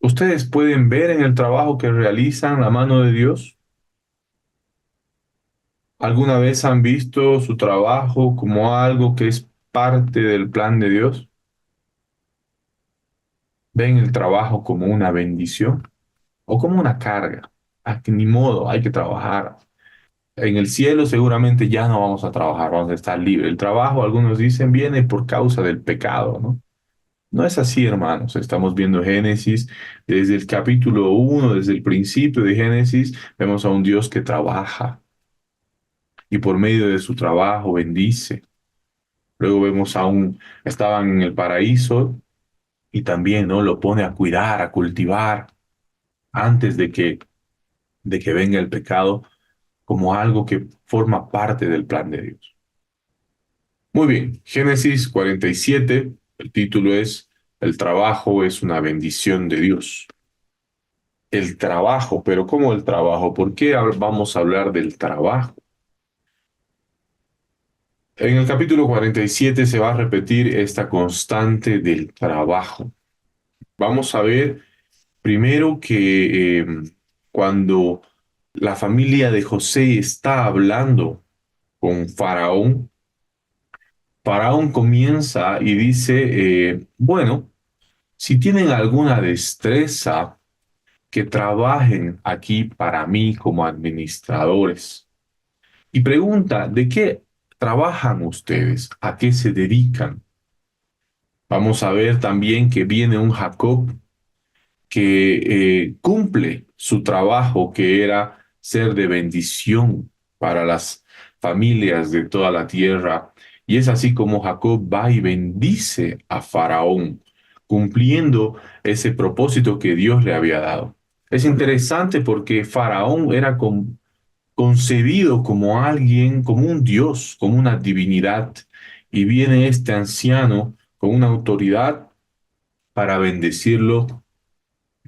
¿Ustedes pueden ver en el trabajo que realizan la mano de Dios? ¿Alguna vez han visto su trabajo como algo que es parte del plan de Dios? ¿Ven el trabajo como una bendición o como una carga? Ah, que ni modo, hay que trabajar. En el cielo seguramente ya no vamos a trabajar, vamos a estar libres. El trabajo, algunos dicen, viene por causa del pecado, ¿no? No es así, hermanos. Estamos viendo Génesis desde el capítulo 1, desde el principio de Génesis, vemos a un Dios que trabaja y por medio de su trabajo bendice. Luego vemos estaban en el paraíso y también, ¿no? Lo pone a cuidar, a cultivar antes de que venga el pecado como algo que forma parte del plan de Dios. Muy bien, Génesis 47, el título es El trabajo es una bendición de Dios. El trabajo, pero ¿cómo el trabajo? ¿Por qué vamos a hablar del trabajo? En el capítulo 47 se va a repetir esta constante del trabajo. Vamos a ver primero que cuando la familia de José está hablando con Faraón, Faraón comienza y dice, bueno, si tienen alguna destreza, que trabajen aquí para mí como administradores. Y pregunta, ¿de qué trabajan ustedes? ¿A qué se dedican? Vamos a ver también que viene un Jacob que cumple su trabajo, que era ser de bendición para las familias de toda la tierra. Y es así como Jacob va y bendice a Faraón, cumpliendo ese propósito que Dios le había dado. Es interesante porque Faraón era concebido como alguien, como un dios, como una divinidad, y viene este anciano con una autoridad para bendecirlo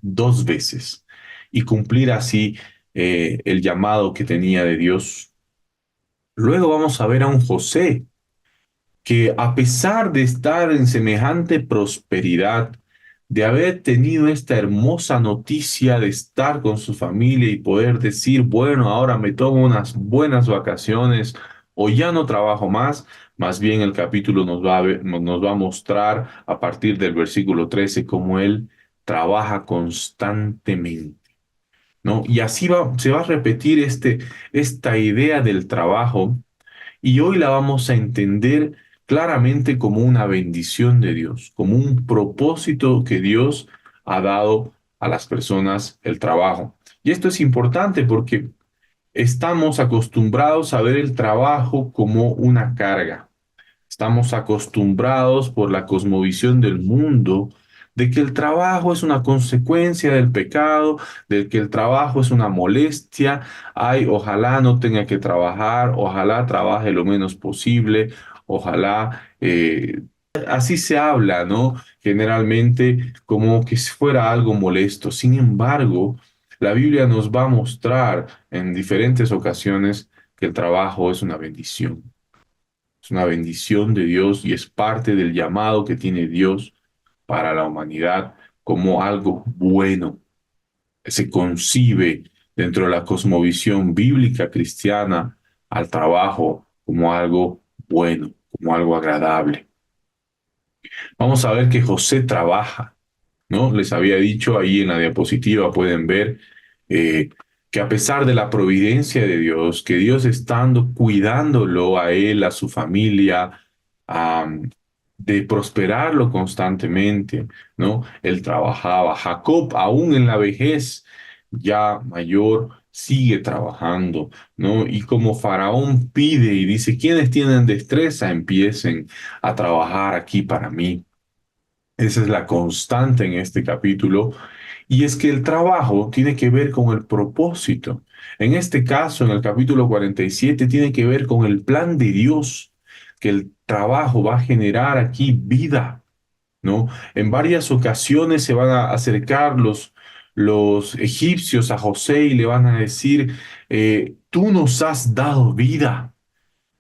dos veces y cumplir así el llamado que tenía de Dios. Luego vamos a ver a un José que a pesar de estar en semejante prosperidad, de haber tenido esta hermosa noticia de estar con su familia y poder decir, bueno, ahora me tomo unas buenas vacaciones o ya no trabajo más bien el capítulo nos va a mostrar a partir del versículo 13 cómo él trabaja constantemente, ¿no? Y así se va a repetir esta idea del trabajo y hoy la vamos a entender claramente como una bendición de Dios, como un propósito que Dios ha dado a las personas el trabajo. Y esto es importante porque estamos acostumbrados a ver el trabajo como una carga. Estamos acostumbrados por la cosmovisión del mundo de que el trabajo es una consecuencia del pecado, de que el trabajo es una molestia. Ay, ojalá no tenga que trabajar, ojalá trabaje lo menos posible, ojalá así se habla, ¿no? Generalmente como que si fuera algo molesto. Sin embargo, la Biblia nos va a mostrar en diferentes ocasiones que el trabajo es una bendición. Es una bendición de Dios y es parte del llamado que tiene Dios para la humanidad como algo bueno. Se concibe dentro de la cosmovisión bíblica cristiana al trabajo como algo bueno, como algo agradable. Vamos a ver que José trabaja, ¿no? Les había dicho ahí en la diapositiva, pueden ver eh, que a pesar de la providencia de Dios, que Dios estando cuidándolo a él, a su familia, am, de prosperarlo constantemente, ¿no? Él trabajaba. Jacob, aún en la vejez, ya mayor, sigue trabajando, ¿no? Y como Faraón pide y dice, quienes tienen destreza, empiecen a trabajar aquí para mí. Esa es la constante en este capítulo. Y es que el trabajo tiene que ver con el propósito. En este caso, en el capítulo 47, tiene que ver con el plan de Dios, que el trabajo va a generar aquí vida, ¿no? En varias ocasiones se van a acercar los egipcios a José y le van a decir, tú nos has dado vida,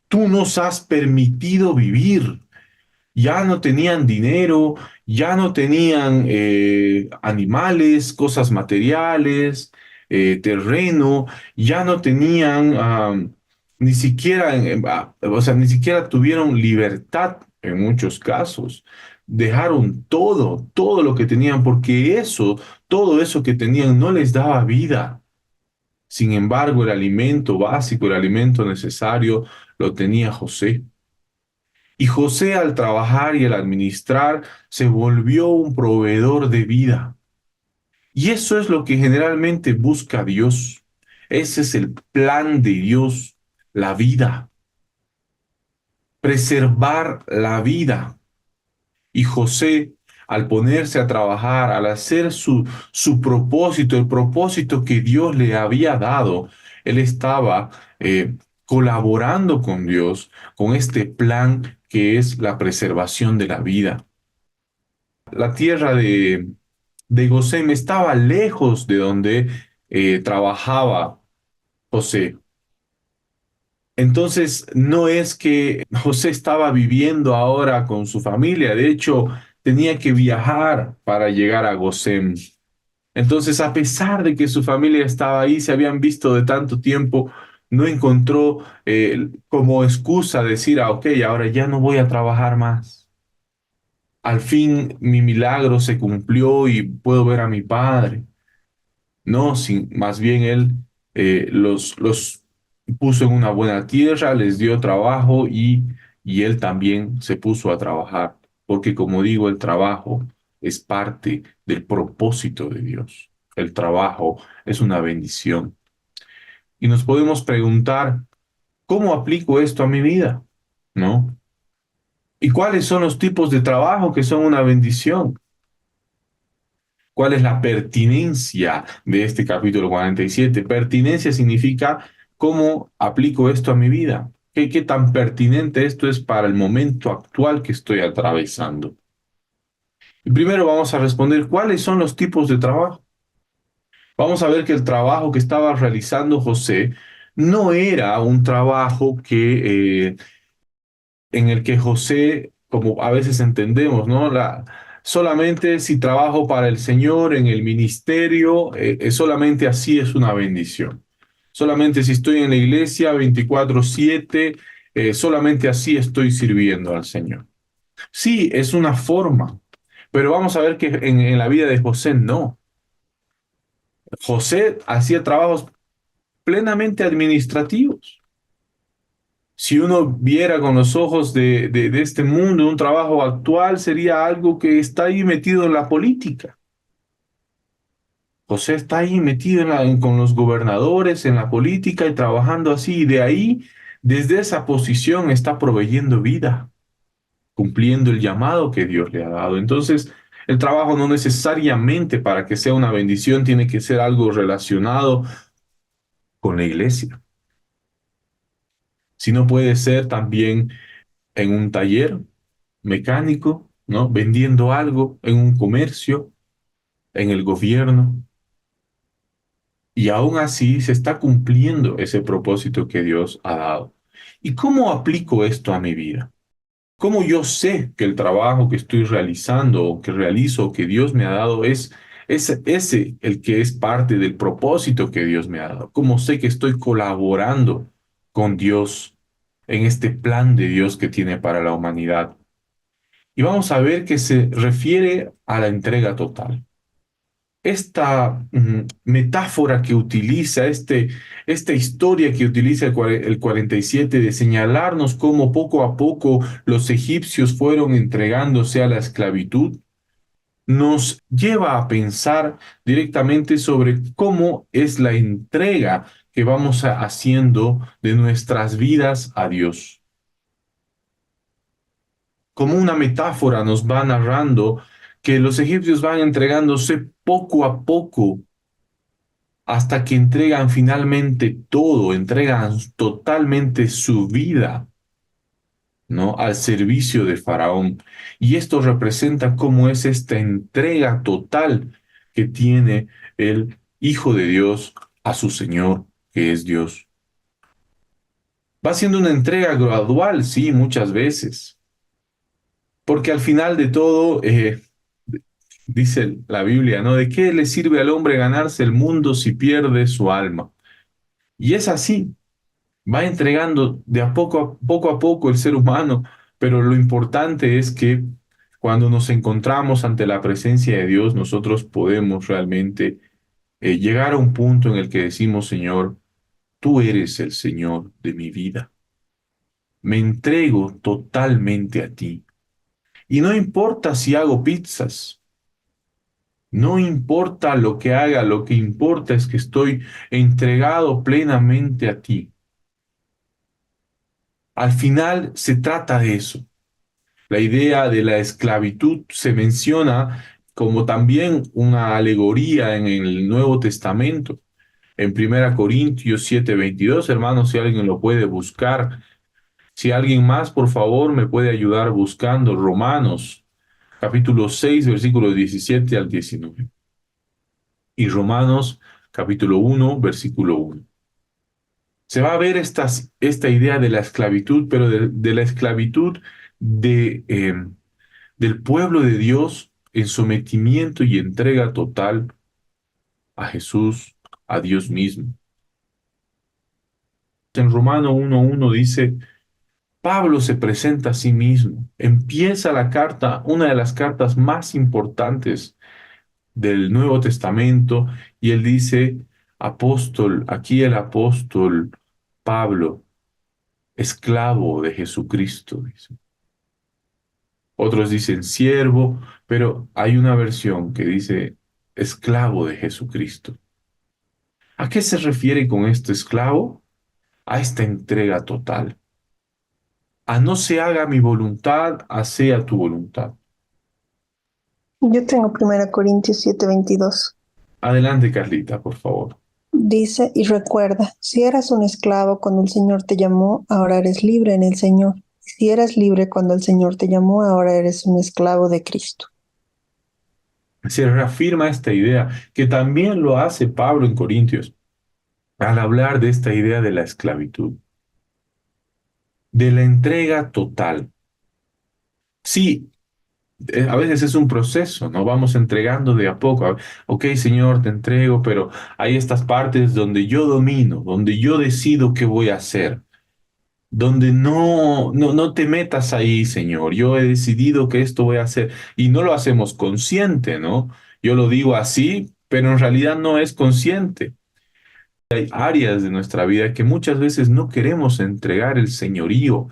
tú nos has permitido vivir. ya no tenían dinero, ya no tenían animales, cosas materiales, terreno, ya no tenían ni siquiera, o sea, ni siquiera tuvieron libertad en muchos casos. Dejaron todo, todo lo que tenían, porque eso, todo eso que tenían no les daba vida. Sin embargo, el alimento básico, el alimento necesario, lo tenía José. Y José al trabajar y al administrar se volvió un proveedor de vida. Y eso es lo que generalmente busca Dios. Ese es el plan de Dios, la vida, preservar la vida. Y José, al ponerse a trabajar, al hacer su propósito, el propósito que Dios le había dado, él estaba colaborando con Dios, con este plan que es la preservación de la vida. La tierra de Gosén estaba lejos de donde trabajaba José. Entonces, no es que José estaba viviendo ahora con su familia, de hecho, tenía que viajar para llegar a Gosén. Entonces, a pesar de que su familia estaba ahí, se habían visto de tanto tiempo, no encontró como excusa decir, ok, ahora ya no voy a trabajar más. Al fin mi milagro se cumplió y puedo ver a mi padre. No, más bien él los puso en una buena tierra, les dio trabajo y él también se puso a trabajar, porque como digo, el trabajo es parte del propósito de Dios. El trabajo es una bendición. Y nos podemos preguntar, ¿cómo aplico esto a mi vida? ¿No? ¿Y cuáles son los tipos de trabajo que son una bendición? ¿Cuál es la pertinencia de este capítulo 47? Pertinencia significa cómo aplico esto a mi vida. ¿Qué tan pertinente esto es para el momento actual que estoy atravesando? Y primero vamos a responder cuáles son los tipos de trabajo. Vamos a ver que el trabajo que estaba realizando José no era un trabajo en el que José, como a veces entendemos, ¿no? Solamente si trabajo para el Señor en el ministerio, solamente así es una bendición. Solamente si estoy en la iglesia 24/7, solamente así estoy sirviendo al Señor. Sí, es una forma, pero vamos a ver que en la vida de José no. José hacía trabajos plenamente administrativos. Si uno viera con los ojos de este mundo, un trabajo actual sería algo que está ahí metido en la política. José está ahí metido con los gobernadores, en la política y trabajando así. Y de ahí, desde esa posición, está proveyendo vida, cumpliendo el llamado que Dios le ha dado. Entonces, el trabajo no necesariamente para que sea una bendición tiene que ser algo relacionado con la iglesia, sino puede ser también en un taller mecánico, ¿no? Vendiendo algo en un comercio, en el gobierno, y aún así se está cumpliendo ese propósito que Dios ha dado. ¿Y cómo aplico esto a mi vida? ¿Cómo yo sé que el trabajo que estoy realizando o que realizo o que Dios me ha dado es ese el que es parte del propósito que Dios me ha dado? ¿Cómo sé que estoy colaborando con Dios en este plan de Dios que tiene para la humanidad? Y vamos a ver que se refiere a la entrega total. Esta metáfora que utiliza, esta historia que utiliza el 47 de señalarnos cómo poco a poco los egipcios fueron entregándose a la esclavitud, nos lleva a pensar directamente sobre cómo es la entrega que vamos haciendo de nuestras vidas a Dios. Como una metáfora nos va narrando que los egipcios van entregándose poco a poco hasta que entregan finalmente todo, entregan totalmente su vida, ¿no? Al servicio de Faraón. Y esto representa cómo es esta entrega total que tiene el Hijo de Dios a su Señor, que es Dios. Va siendo una entrega gradual, sí, muchas veces. Porque al final de todo, dice la Biblia, ¿no? ¿De qué le sirve al hombre ganarse el mundo si pierde su alma? Y es así, va entregando de poco a poco el ser humano, pero lo importante es que cuando nos encontramos ante la presencia de Dios, nosotros podemos realmente llegar a un punto en el que decimos, Señor, tú eres el Señor de mi vida. Me entrego totalmente a ti. Y no importa si hago pizzas, no importa lo que haga, lo que importa es que estoy entregado plenamente a ti. Al final se trata de eso. La idea de la esclavitud se menciona como también una alegoría en el Nuevo Testamento. En 1 Corintios 7:22, hermanos, si alguien lo puede buscar. Si alguien más, por favor, me puede ayudar buscando Romanos, capítulo 6, versículos 17 al 19. Y Romanos, capítulo 1, versículo 1. Se va a ver esta idea de la esclavitud, pero de la esclavitud de, del pueblo de Dios en sometimiento y entrega total a Jesús, a Dios mismo. En Romano 1:1 dice, Pablo se presenta a sí mismo, empieza la carta, una de las cartas más importantes del Nuevo Testamento, y él dice, apóstol, aquí el apóstol Pablo, esclavo de Jesucristo, dice. Otros dicen siervo, pero hay una versión que dice esclavo de Jesucristo. ¿A qué se refiere con este esclavo? A esta entrega total. A no se haga mi voluntad, a sea tu voluntad. Yo tengo 1 Corintios 7:22. Adelante, Carlita, por favor. Dice, y recuerda, si eras un esclavo cuando el Señor te llamó, ahora eres libre en el Señor. Si eras libre cuando el Señor te llamó, ahora eres un esclavo de Cristo. Se reafirma esta idea, que también lo hace Pablo en Corintios, al hablar de esta idea de la esclavitud, de la entrega total. Sí, a veces es un proceso, ¿no? Vamos entregando de a poco. Ok, Señor, te entrego, pero hay estas partes donde yo domino, donde yo decido qué voy a hacer, donde no te metas ahí, Señor. Yo he decidido que esto voy a hacer y no lo hacemos consciente, ¿no? Yo lo digo así, pero en realidad no es consciente. Hay áreas de nuestra vida que muchas veces no queremos entregar el señorío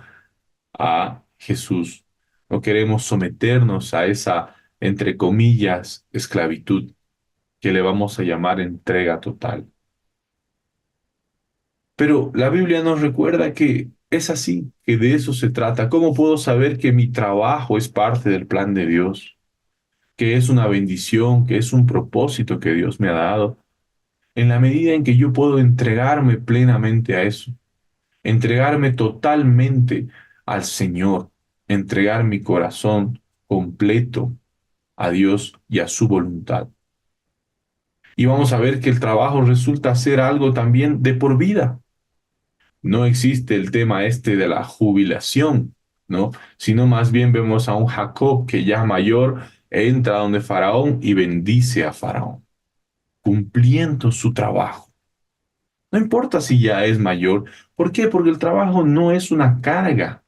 a Jesús. No queremos someternos a esa, entre comillas, esclavitud que le vamos a llamar entrega total. Pero la Biblia nos recuerda que es así, que de eso se trata. ¿Cómo puedo saber que mi trabajo es parte del plan de Dios? Que es una bendición, que es un propósito que Dios me ha dado. En la medida en que yo puedo entregarme plenamente a eso, entregarme totalmente al Señor, entregar mi corazón completo a Dios y a su voluntad. Y vamos a ver que el trabajo resulta ser algo también de por vida. No existe el tema este de la jubilación, ¿no? Sino más bien vemos a un Jacob que ya mayor entra donde Faraón y bendice a Faraón, cumpliendo su trabajo. No importa si ya es mayor. ¿Por qué? Porque el trabajo no es una carga,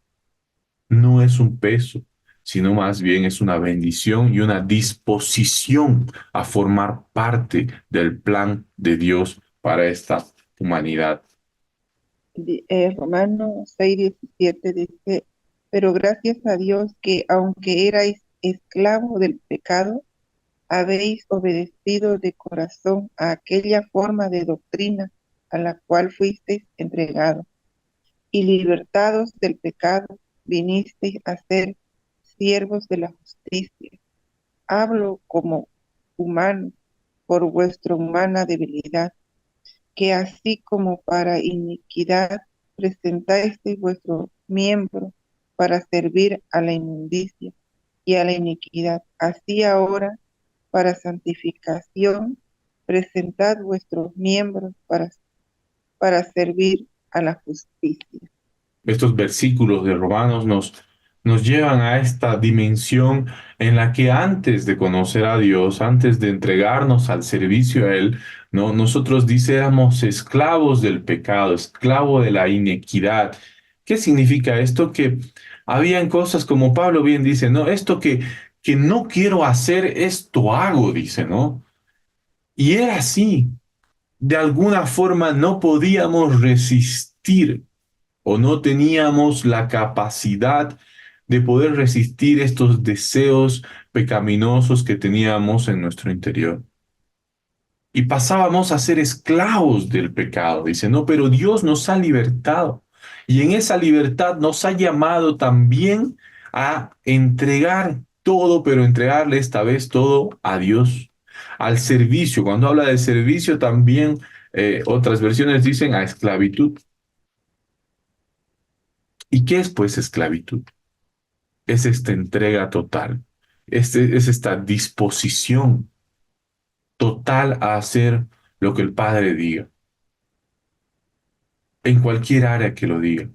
no es un peso, sino más bien es una bendición y una disposición a formar parte del plan de Dios para esta humanidad. Romanos 6:17 dice, pero gracias a Dios que aunque erais esclavos del pecado, habéis obedecido de corazón a aquella forma de doctrina a la cual fuisteis entregados, y libertados del pecado, vinisteis a ser siervos de la justicia. Hablo como humano por vuestra humana debilidad, que así como para iniquidad presentasteis vuestro miembro para servir a la inmundicia y a la iniquidad, así ahora para santificación presentad vuestros miembros para servir a la justicia. Estos versículos de Romanos nos llevan a esta dimensión en la que antes de conocer a Dios, antes de entregarnos al servicio a Él, ¿no? Nosotros dice éramos esclavos del pecado, esclavo de la inequidad. ¿Qué significa esto? Que habían cosas como Pablo bien dice, ¿no? Esto que no quiero hacer, esto hago, dice, ¿no? Y era así. De alguna forma no podíamos resistir o no teníamos la capacidad de poder resistir estos deseos pecaminosos que teníamos en nuestro interior. Y pasábamos a ser esclavos del pecado. Dice, no, pero Dios nos ha libertado. Y en esa libertad nos ha llamado también a entregar todo, pero entregarle esta vez todo a Dios, al servicio. Cuando habla de servicio, también otras versiones dicen a esclavitud. ¿Y qué es pues esclavitud? Es esta entrega total, es esta disposición total a hacer lo que el Padre diga, en cualquier área que lo diga.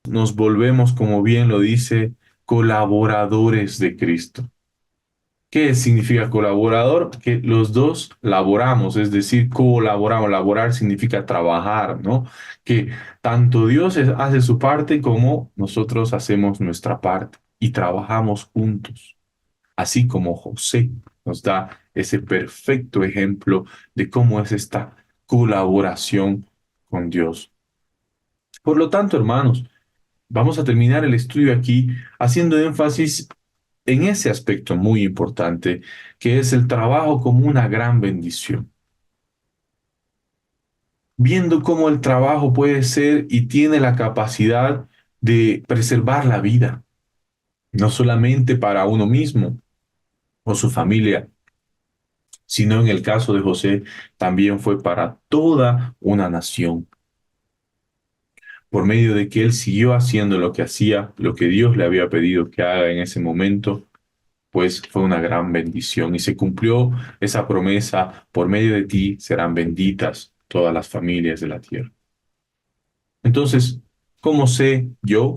Nos volvemos, como bien lo dice, colaboradores de Cristo. ¿Qué significa colaborador? Que los dos laboramos, es decir, colaboramos. Laborar significa trabajar, ¿no? Que tanto hace su parte como nosotros hacemos nuestra parte y trabajamos juntos. Así como José nos da ese perfecto ejemplo de cómo es esta colaboración con Dios. Por lo tanto, hermanos, vamos a terminar el estudio aquí haciendo énfasis en ese aspecto muy importante, que es el trabajo como una gran bendición. Viendo cómo el trabajo puede ser y tiene la capacidad de preservar la vida, no solamente para uno mismo o su familia, sino en el caso de José también fue para toda una nación, por medio de que él siguió haciendo lo que hacía, lo que Dios le había pedido que haga en ese momento, pues fue una gran bendición y se cumplió esa promesa, por medio de ti serán benditas todas las familias de la tierra. Entonces, ¿cómo sé yo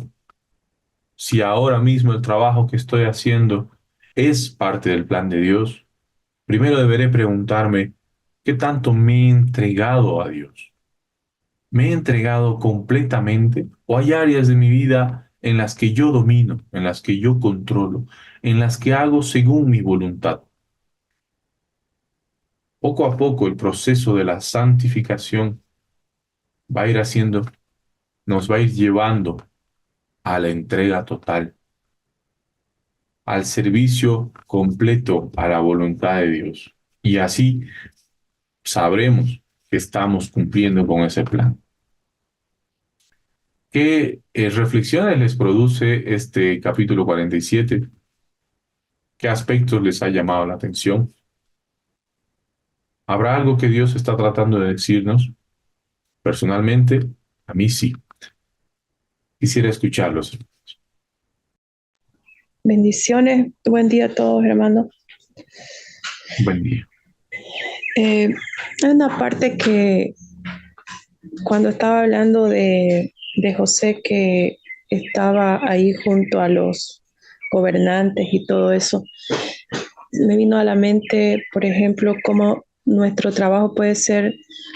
si ahora mismo el trabajo que estoy haciendo es parte del plan de Dios? Primero deberé preguntarme, ¿qué tanto me he entregado a Dios? ¿Me he entregado completamente o hay áreas de mi vida en las que yo domino, en las que yo controlo, en las que hago según mi voluntad? Poco a poco el proceso de la santificación va a ir haciendo, nos va a ir llevando a la entrega total, al servicio completo a la voluntad de Dios. Y así sabremos que estamos cumpliendo con ese plan. ¿Qué reflexiones les produce este capítulo 47? ¿Qué aspectos les ha llamado la atención? ¿Habrá algo que Dios está tratando de decirnos? Personalmente, a mí sí. Quisiera escucharlos. Bendiciones, buen día a todos, hermanos. Buen día. Hay una parte que cuando estaba hablando de José, que estaba ahí junto a los gobernantes y todo eso, me vino a la mente, por ejemplo, cómo nuestro trabajo puede ser,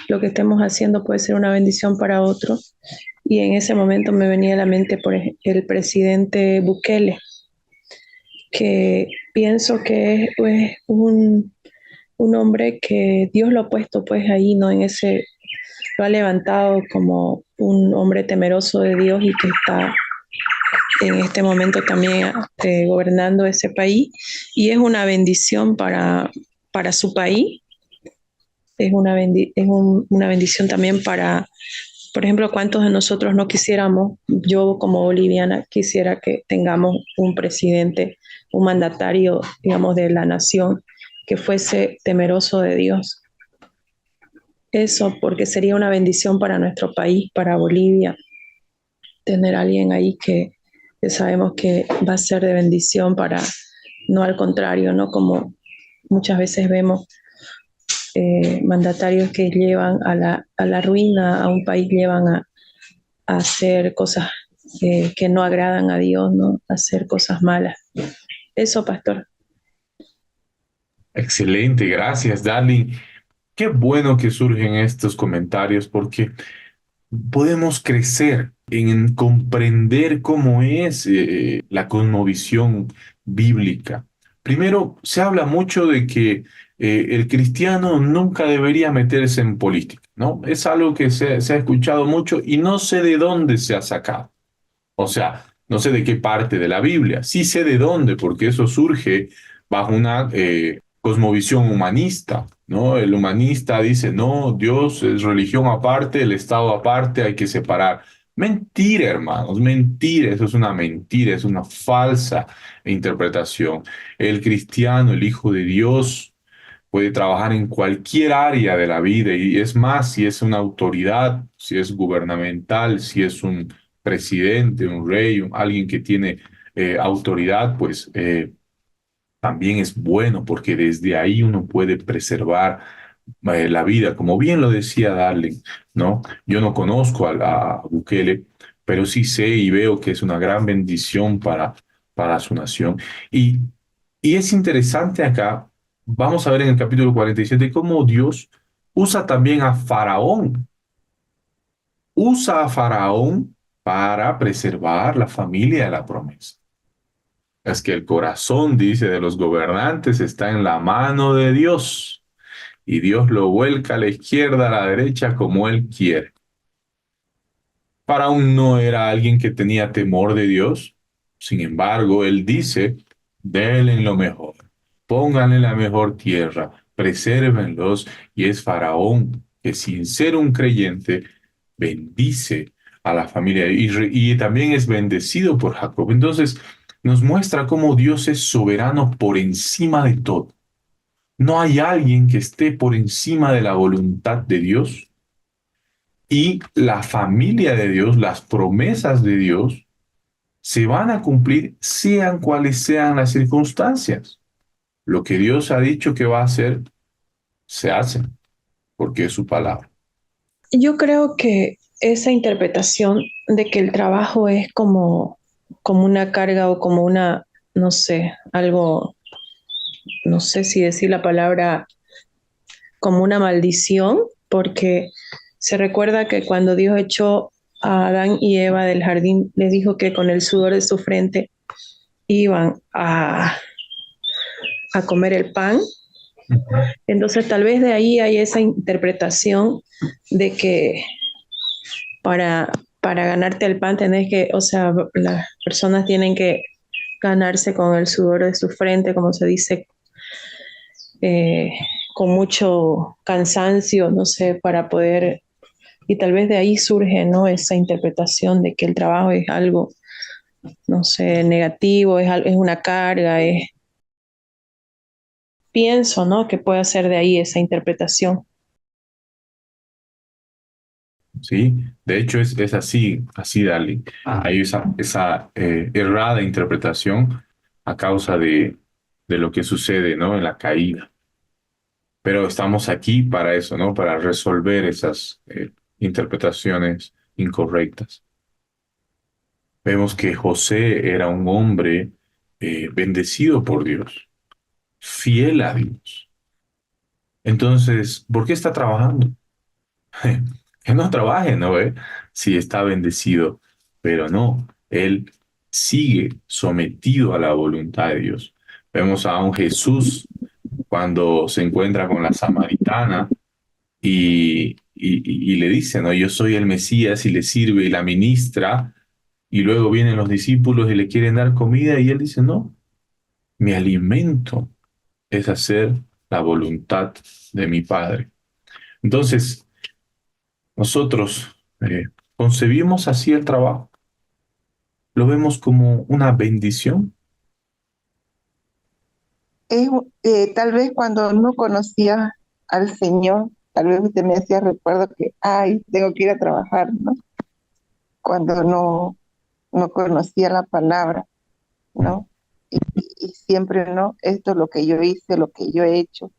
lo que estemos haciendo puede ser una bendición para otros. Y en ese momento me venía a la mente el presidente Bukele, que pienso que es pues, un hombre que Dios lo ha puesto pues ahí, ¿no? Lo ha levantado como un hombre temeroso de Dios y que está en este momento también gobernando ese país. Y es una bendición para su país, una bendición también para, por ejemplo, cuántos de nosotros no quisiéramos, yo como boliviana quisiera que tengamos un presidente, un mandatario, digamos, de la nación que fuese temeroso de Dios. Eso porque sería una bendición para nuestro país, para Bolivia, tener a alguien ahí que sabemos que va a ser de bendición para, no al contrario, ¿no? Como muchas veces vemos mandatarios que llevan a la ruina a un país, llevan a hacer cosas que no agradan a Dios, ¿no? Hacer cosas malas. Eso, pastor. Excelente, gracias, Darling. Qué bueno que surgen estos comentarios porque podemos crecer en comprender cómo es la cosmovisión bíblica. Primero, se habla mucho de que el cristiano nunca debería meterse en política, ¿no? Es algo que se ha escuchado mucho y no sé de dónde se ha sacado. O sea, no sé de qué parte de la Biblia, sí sé de dónde, porque eso surge bajo una cosmovisión humanista, ¿no? El humanista dice, no, Dios es religión aparte, el Estado aparte, hay que separar. Mentira, hermanos, mentira, eso es una mentira, es una falsa interpretación. El cristiano, el Hijo de Dios, puede trabajar en cualquier área de la vida y es más, si es una autoridad, si es gubernamental, si es un presidente, un rey, alguien que tiene autoridad, pues también es bueno porque desde ahí uno puede preservar la vida, como bien lo decía Darling, ¿no? Yo no conozco a Bukele, pero sí sé y veo que es una gran bendición para su nación. Y, y es interesante acá, vamos a ver en el capítulo 47 cómo Dios usa también a Faraón, usa a Faraón para preservar la familia de la promesa. Es que el corazón, dice, de los gobernantes está en la mano de Dios y Dios lo vuelca a la izquierda, a la derecha, como Él quiere. Faraón no era alguien que tenía temor de Dios. Sin embargo, Él dice, denle lo mejor, pónganle la mejor tierra, presérvenlos. Y es Faraón que sin ser un creyente bendice a la familia y también es bendecido por Jacob. Entonces, nos muestra cómo Dios es soberano por encima de todo. No hay alguien que esté por encima de la voluntad de Dios y la familia de Dios, las promesas de Dios, se van a cumplir sean cuales sean las circunstancias. Lo que Dios ha dicho que va a hacer, se hace, porque es su palabra. Yo creo que esa interpretación de que el trabajo es como una carga o como una, no sé, algo, no sé si decir la palabra como una maldición, porque se recuerda que cuando Dios echó a Adán y Eva del jardín, les dijo que con el sudor de su frente iban a comer el pan. Ujú. Entonces tal vez de ahí hay esa interpretación de que para, para ganarte el pan tenés que, o sea, las personas tienen que ganarse con el sudor de su frente, como se dice, eh, con mucho cansancio, no sé, para poder, y tal vez de ahí surge, ¿no? Esa interpretación de que el trabajo es algo, no sé, negativo, es una carga, pienso, ¿no? Que puede ser de ahí esa interpretación. ¿Sí? De hecho, es así, así, Darling. Hay esa errada interpretación a causa de lo que sucede, ¿no? En la caída. Pero estamos aquí para eso, ¿no? Para resolver esas interpretaciones incorrectas. Vemos que José era un hombre bendecido por Dios, fiel a Dios. Entonces, ¿por qué está trabajando? Que no trabaje, ¿no ve? Si está bendecido, pero no, él sigue sometido a la voluntad de Dios. Vemos a un Jesús cuando se encuentra con la samaritana y le dice, ¿no? Yo soy el Mesías y le sirve y la ministra, y luego vienen los discípulos y le quieren dar comida y él dice, no, mi alimento es hacer la voluntad de mi Padre. Entonces, nosotros concebimos así el trabajo, lo vemos como una bendición. Es, tal vez cuando no conocía al Señor, tal vez usted me hacía recuerdo que, ay, tengo que ir a trabajar, ¿no? Cuando no conocía la palabra, ¿no? Y siempre, ¿no? Esto es lo que yo hice, lo que yo he hecho,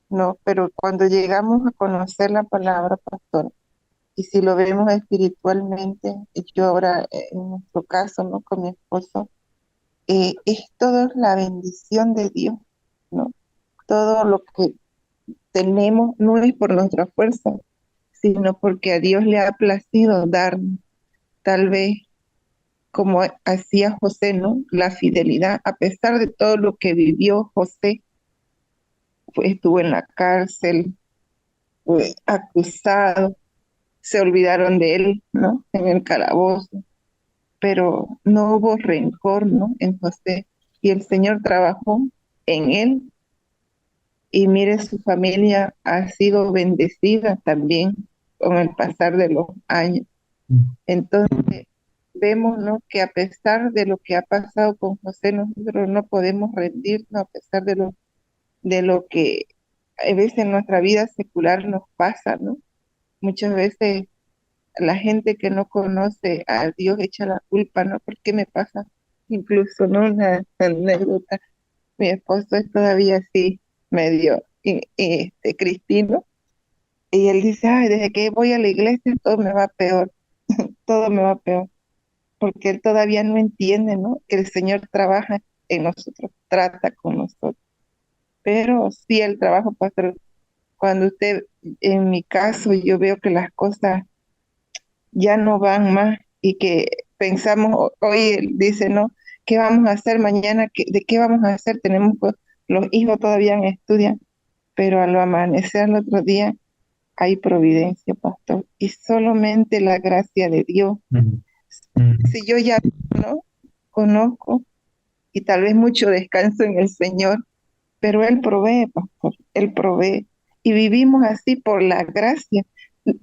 ¿no? Pero cuando llegamos a conocer la palabra, pastor, Y si lo vemos espiritualmente, yo ahora, en nuestro caso, ¿no? Con mi esposo, es todo la bendición de Dios, ¿no? Todo lo que tenemos no es por nuestra fuerza, sino porque a Dios le ha placido darnos, tal vez como hacía José, ¿no? La fidelidad, a pesar de todo lo que vivió José, estuvo en la cárcel, fue acusado, se olvidaron de él, ¿no? En el calabozo, pero no hubo rencor, ¿no? En José. Y el Señor trabajó en él y mire, su familia ha sido bendecida también con el pasar de los años. Entonces, vemos, ¿no? Que a pesar de lo que ha pasado con José, nosotros no podemos rendirnos a pesar de lo que a veces en nuestra vida secular nos pasa, ¿no? Muchas veces la gente que no conoce a Dios echa la culpa, ¿no? ¿Por qué me pasa? Incluso, ¿no? Una anécdota. Mi esposo es todavía así, medio cristino, y él dice, ay, desde que voy a la iglesia todo me va peor, todo me va peor, porque él todavía no entiende, ¿no? Que el Señor trabaja en nosotros, trata con nosotros. Pero sí, el trabajo, pastor, cuando usted, en mi caso, yo veo que las cosas ya no van más y que pensamos, hoy él dice, ¿no? ¿Qué vamos a hacer mañana? ¿De qué vamos a hacer? Tenemos, pues, los hijos todavía estudian, pero al amanecer al otro día hay providencia, pastor, y solamente la gracia de Dios. Ujú, ujú. Si yo ya, ¿no? Conozco y tal vez mucho descanso en el Señor, pero Él provee, pastor, Él provee. Y vivimos así por la gracia.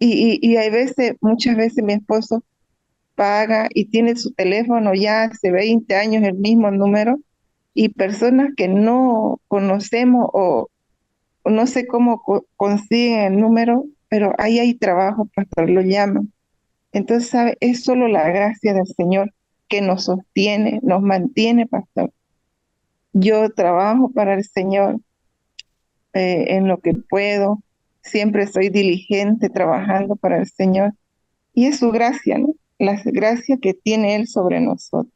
Y hay veces, muchas veces mi esposo paga y tiene su teléfono ya hace 20 años el mismo número y personas que no conocemos o no sé cómo consiguen el número, pero ahí hay trabajo, pastor, lo llaman. Entonces, ¿sabe? Es solo la gracia del Señor que nos sostiene, nos mantiene, pastor. Yo trabajo para el Señor en lo que puedo, siempre soy diligente trabajando para el Señor y es su gracia, ¿no? La gracia que tiene Él sobre nosotros.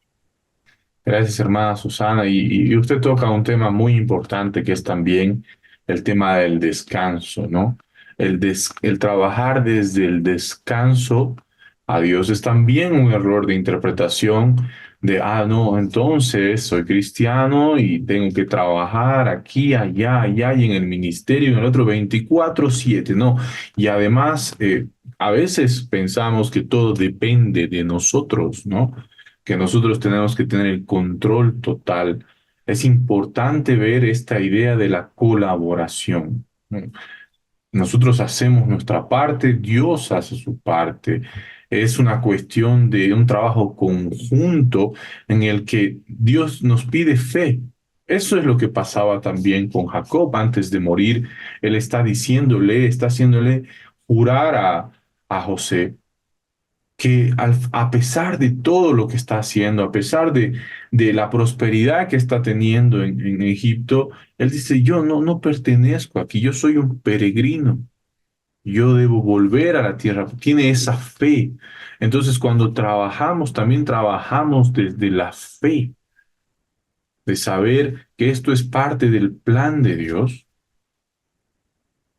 Gracias, hermana Susana. Y usted toca un tema muy importante que es también el tema del descanso, ¿no? El trabajar desde el descanso a Dios es también un error de interpretación de, no, entonces soy cristiano y tengo que trabajar aquí, allá, allá y en el ministerio, en el otro 24/7, ¿no? Y además, a veces pensamos que todo depende de nosotros, ¿no? Que nosotros tenemos que tener el control total. Es importante ver esta idea de la colaboración, ¿no? Nosotros hacemos nuestra parte, Dios hace su parte. Es una cuestión de un trabajo conjunto en el que Dios nos pide fe. Eso es lo que pasaba también con Jacob antes de morir. Él está diciéndole, está haciéndole jurar a José que a pesar de todo lo que está haciendo, a pesar de la prosperidad que está teniendo en Egipto, él dice, yo no pertenezco aquí, yo soy un peregrino, yo debo volver a la tierra. Tiene esa fe. Entonces, cuando trabajamos, también trabajamos desde la fe, de saber que esto es parte del plan de Dios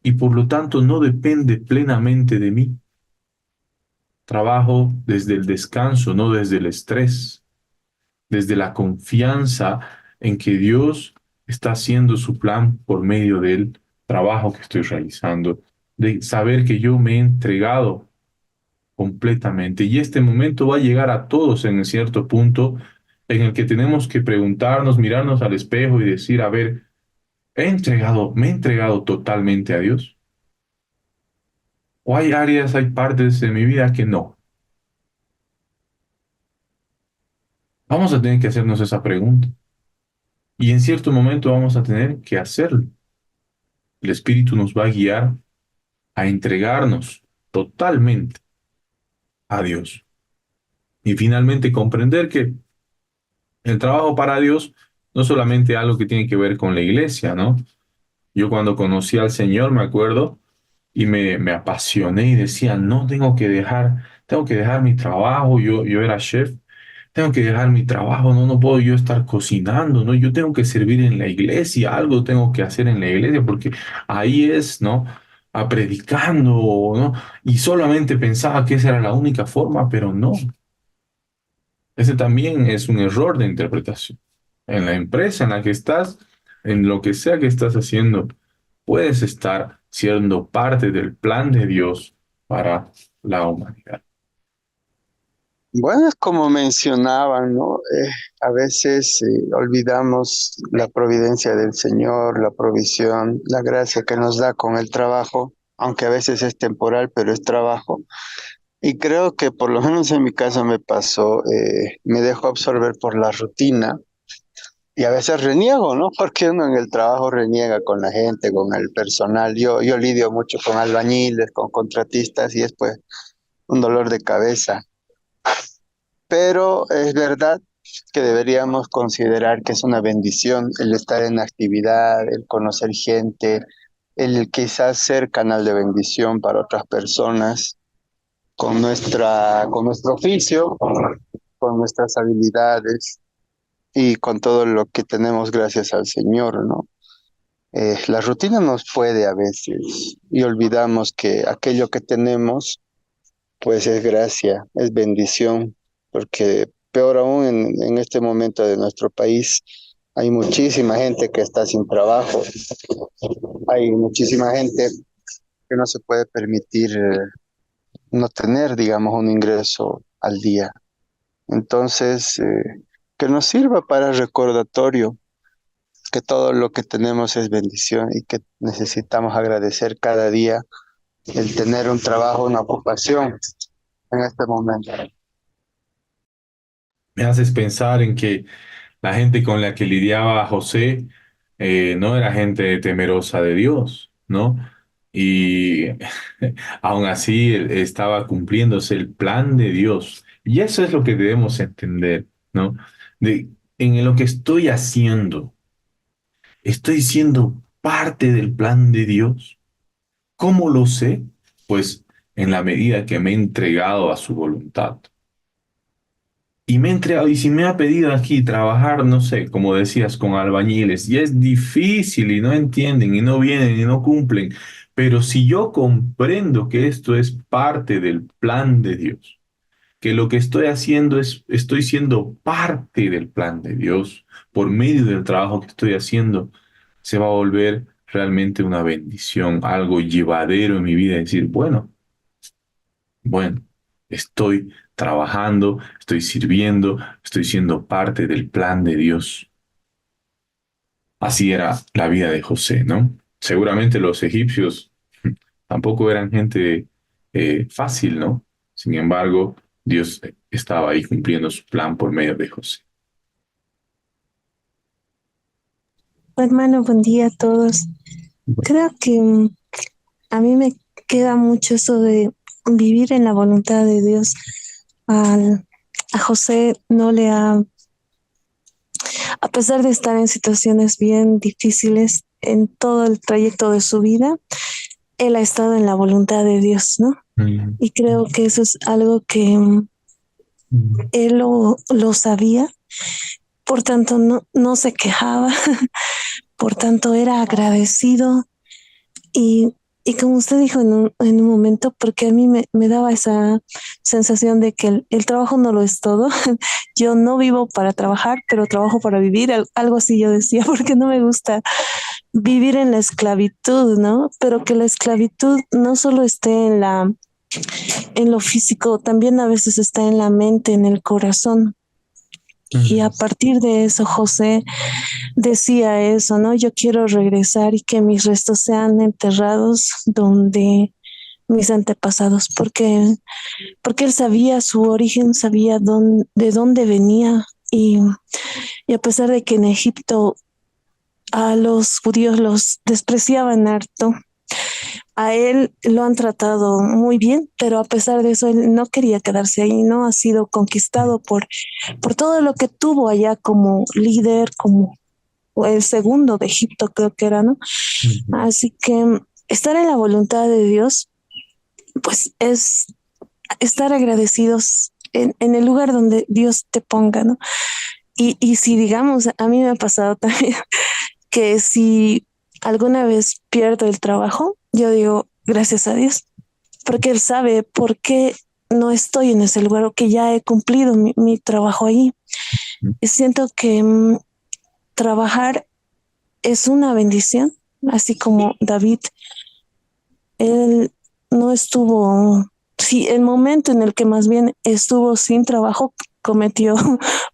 y por lo tanto no depende plenamente de mí. Trabajo desde el descanso, no desde el estrés, desde la confianza en que Dios está haciendo su plan por medio del trabajo que estoy realizando, de saber que yo me he entregado completamente. Y este momento va a llegar a todos en cierto punto en el que tenemos que preguntarnos, mirarnos al espejo y decir, a ver, me he entregado totalmente a Dios? ¿O hay áreas, hay partes de mi vida que no? Vamos a tener que hacernos esa pregunta. Y en cierto momento vamos a tener que hacerlo. El Espíritu nos va a guiar a entregarnos totalmente a Dios. Y finalmente comprender que el trabajo para Dios no es solamente algo que tiene que ver con la iglesia, ¿no? Yo cuando conocí al Señor, me acuerdo, y me apasioné y decía, no, tengo que dejar mi trabajo, yo era chef, tengo que dejar mi trabajo, no, no puedo yo estar cocinando, ¿no? Yo tengo que servir en la iglesia, algo tengo que hacer en la iglesia, porque ahí es, ¿no? A predicando, ¿no? Y solamente pensaba que esa era la única forma, pero no. Ese también es un error de interpretación. En la empresa en la que estás, en lo que sea que estás haciendo, puedes estar siendo parte del plan de Dios para la humanidad. Bueno, es como mencionaban, ¿no? A veces olvidamos la providencia del Señor, la provisión, la gracia que nos da con el trabajo, aunque a veces es temporal, pero es trabajo. Y creo que por lo menos en mi caso me pasó, me dejo absorber por la rutina y a veces reniego, ¿no? Porque uno en el trabajo reniega con la gente, con el personal. Yo lidio mucho con albañiles, con contratistas y es pues un dolor de cabeza. Pero es verdad que deberíamos considerar que es una bendición el estar en actividad, el conocer gente, el quizás ser canal de bendición para otras personas con nuestro oficio, con nuestras habilidades y con todo lo que tenemos gracias al Señor, ¿no? La rutina nos puede a veces y olvidamos que aquello que tenemos pues es gracia, es bendición, porque peor aún en este momento de nuestro país hay muchísima gente que está sin trabajo, hay muchísima gente que no se puede permitir no tener, digamos, un ingreso al día. Entonces, que nos sirva para recordatorio que todo lo que tenemos es bendición y que necesitamos agradecer cada día el tener un trabajo, una ocupación en este momento. Me haces pensar en que la gente con la que lidiaba José no era gente temerosa de Dios, ¿no? Y aún así estaba cumpliéndose el plan de Dios. Y eso es lo que debemos entender, ¿no? En lo que estoy siendo parte del plan de Dios. ¿Cómo lo sé? Pues en la medida que me he entregado a su voluntad. Y me he entregado, y si me ha pedido aquí trabajar, no sé, como decías, con albañiles, y es difícil y no entienden y no vienen y no cumplen, pero si yo comprendo que esto es parte del plan de Dios, que lo que estoy haciendo estoy siendo parte del plan de Dios por medio del trabajo que estoy haciendo, se va a volver realmente una bendición, algo llevadero en mi vida, decir, bueno, estoy trabajando, estoy sirviendo, estoy siendo parte del plan de Dios. Así era la vida de José, ¿no? Seguramente los egipcios tampoco eran gente fácil, ¿no? Sin embargo, Dios estaba ahí cumpliendo su plan por medio de José. Hermano, buen día a todos. Creo que a mí me queda mucho eso de vivir en la voluntad de Dios. A José no le ha, a pesar de estar en situaciones bien difíciles en todo el trayecto de su vida, él ha estado en la voluntad de Dios, ¿no? Mm, Y creo que eso es algo que mm, él lo sabía, por tanto no se quejaba, por tanto era agradecido. Y, y como usted dijo en un momento, porque a mí me daba esa sensación de que el trabajo no lo es todo. Yo no vivo para trabajar, pero trabajo para vivir, algo así yo decía, porque no me gusta vivir en la esclavitud, ¿no? Pero que la esclavitud no solo esté en lo físico, también a veces está en la mente, en el corazón. Y a mm, partir de eso, José decía eso, ¿no? Yo quiero regresar y que mis restos sean enterrados donde mis antepasados, porque él sabía su origen, sabía de dónde venía y a pesar de que en Egipto a los judíos los despreciaban harto, a él lo han tratado muy bien, pero a pesar de eso él no quería quedarse ahí, ¿no? Ha sido conquistado por todo lo que tuvo allá como líder, como el segundo de Egipto creo que era, ¿no? mm, Así que estar en la voluntad de Dios, pues es estar agradecidos en el lugar donde Dios te ponga, ¿no? Y si digamos, a mí me ha pasado también que si alguna vez pierdo el trabajo, yo digo gracias a Dios, porque Él sabe por qué no estoy en ese lugar o que ya he cumplido mi trabajo ahí. Y siento que trabajar es una bendición, así como David, él no estuvo, sí, el momento en el que más bien estuvo sin trabajo, cometió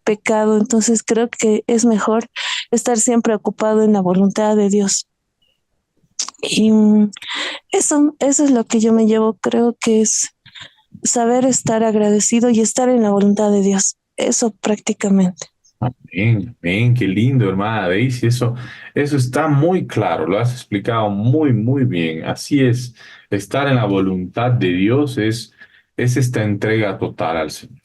pecado. Entonces creo que es mejor estar siempre ocupado en la voluntad de Dios. Y eso es lo que yo me llevo. Creo que es saber estar agradecido y estar en la voluntad de Dios. Eso prácticamente. Amén, amén, qué lindo, hermana Daisy. Eso está muy claro, lo has explicado muy, muy bien. Así es, estar en la voluntad de Dios es esta entrega total al Señor.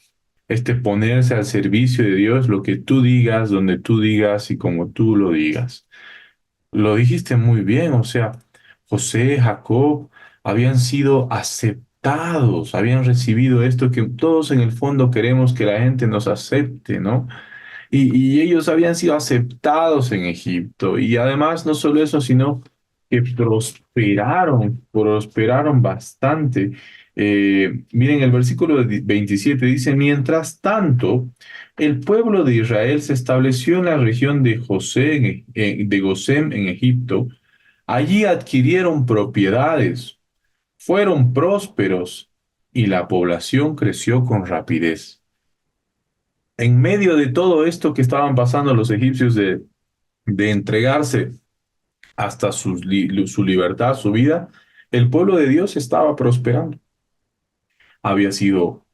Este ponerse al servicio de Dios, lo que tú digas, donde tú digas y como tú lo digas. Lo dijiste muy bien, o sea, José, Jacob habían sido aceptados, habían recibido esto que todos en el fondo queremos que la gente nos acepte, ¿no? Y ellos habían sido aceptados en Egipto. Y además, no solo eso, sino que prosperaron bastante. Miren, el versículo 27 dice, mientras tanto, el pueblo de Israel se estableció en la región de de Gosén en Egipto. Allí adquirieron propiedades, fueron prósperos y la población creció con rapidez. En medio de todo esto que estaban pasando los egipcios de entregarse hasta su libertad, su vida, el pueblo de Dios estaba prosperando. Había sido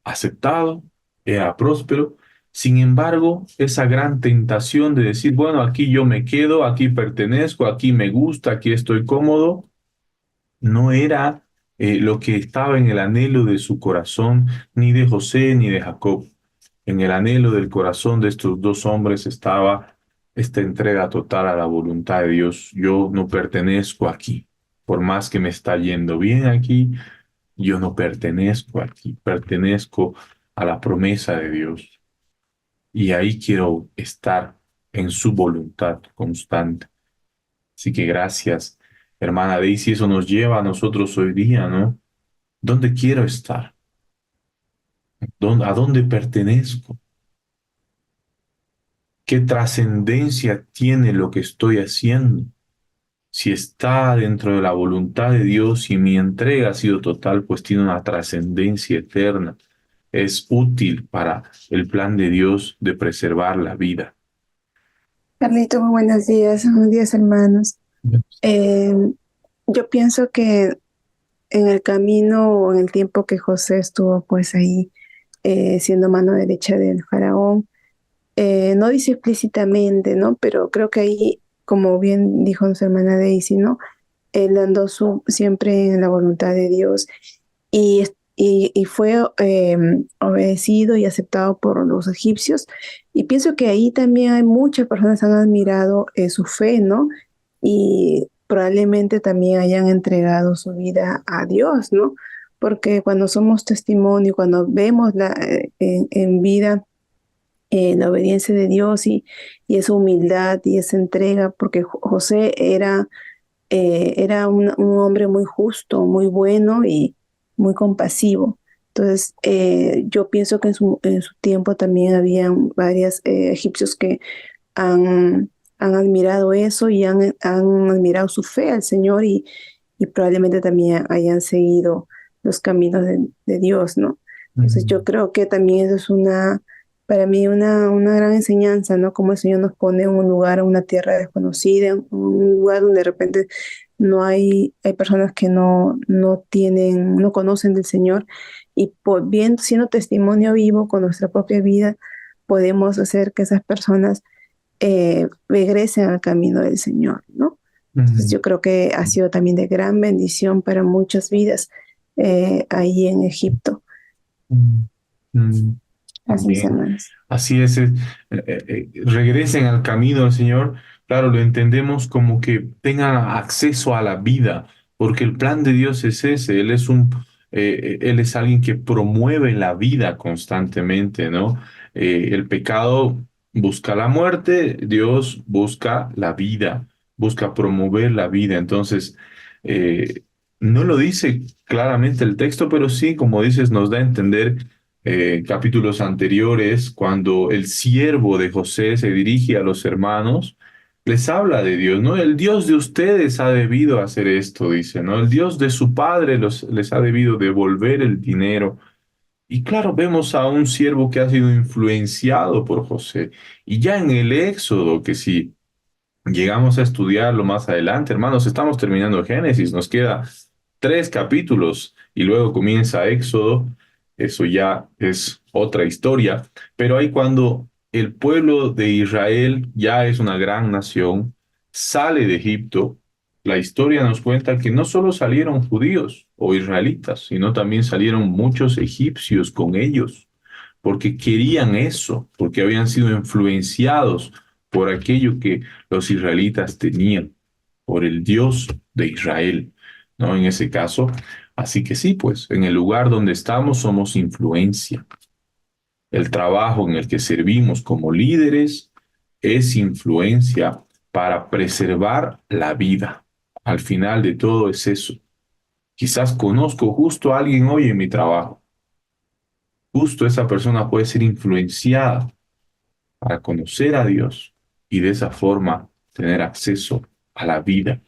aceptado, era próspero. Sin embargo, esa gran tentación de decir, bueno, aquí yo me quedo, aquí pertenezco, aquí me gusta, aquí estoy cómodo, no era lo que estaba en el anhelo de su corazón, ni de José ni de Jacob. En el anhelo del corazón de estos dos hombres estaba esta entrega total a la voluntad de Dios. Yo no pertenezco aquí. Por más que me está yendo bien aquí, yo no pertenezco aquí. Pertenezco a la promesa de Dios. Y ahí quiero estar en su voluntad constante. Así que gracias, hermana Daisy. Eso nos lleva a nosotros hoy día, ¿no? ¿Dónde quiero estar? ¿A dónde pertenezco? ¿Qué trascendencia tiene lo que estoy haciendo? Si está dentro de la voluntad de Dios y mi entrega ha sido total, pues tiene una trascendencia eterna. Es útil para el plan de Dios de preservar la vida. Carlito, muy buenos días hermanos. Eh, yo pienso que en el camino o en el tiempo que José estuvo pues ahí siendo mano derecha del faraón, no dice explícitamente, ¿no? Pero creo que ahí, como bien dijo nuestra hermana Daisy, ¿no? Él andó siempre en la voluntad de Dios y, y fue obedecido y aceptado por los egipcios. Y pienso que ahí también hay muchas personas que han admirado su fe, ¿no? Y probablemente también hayan entregado su vida a Dios, ¿no? Porque cuando somos testimonio, cuando vemos en vida la obediencia de Dios y esa humildad y esa entrega, porque José era un hombre muy justo, muy bueno y muy compasivo. Entonces, yo pienso que en su tiempo también habían varios egipcios que han admirado eso y han admirado su fe al Señor y probablemente también hayan seguido los caminos de Dios, ¿no? Entonces, yo creo que también eso es para mí una gran enseñanza, ¿no? Cómo el Señor nos pone en un lugar, en una tierra desconocida, en un lugar donde de repente hay personas que no conocen del Señor y bien, siendo testimonio vivo con nuestra propia vida, podemos hacer que esas personas regresen al camino del Señor, ¿no? Entonces yo creo que ha sido también de gran bendición para muchas vidas ahí en Egipto. Mm, mm. Así es, Bien. hermanos. Así es, regresen al camino del Señor. Claro, lo entendemos como que tengan acceso a la vida, porque el plan de Dios es ese. Él es alguien que promueve la vida constantemente, ¿no? El pecado busca la muerte, Dios busca la vida, busca promover la vida. Entonces, eh, no lo dice claramente el texto, pero sí, como dices, nos da a entender capítulos anteriores, cuando el siervo de José se dirige a los hermanos, les habla de Dios, ¿no? El Dios de ustedes ha debido hacer esto, dice, ¿no? El Dios de su padre les ha debido devolver el dinero. Y claro, vemos a un siervo que ha sido influenciado por José. Y ya en el Éxodo, que si llegamos a estudiarlo más adelante, hermanos, estamos terminando Génesis, nos queda 3 capítulos y luego comienza Éxodo, eso ya es otra historia, pero ahí cuando el pueblo de Israel ya es una gran nación, sale de Egipto, la historia nos cuenta que no solo salieron judíos o israelitas, sino también salieron muchos egipcios con ellos porque querían eso, porque habían sido influenciados por aquello que los israelitas tenían, por el Dios de Israel, ¿no? En ese caso, así que sí, pues en el lugar donde estamos somos influencia. El trabajo en el que servimos como líderes es influencia para preservar la vida. Al final de todo es eso. Quizás conozco justo a alguien hoy en mi trabajo. Justo esa persona puede ser influenciada para conocer a Dios y de esa forma tener acceso a la vida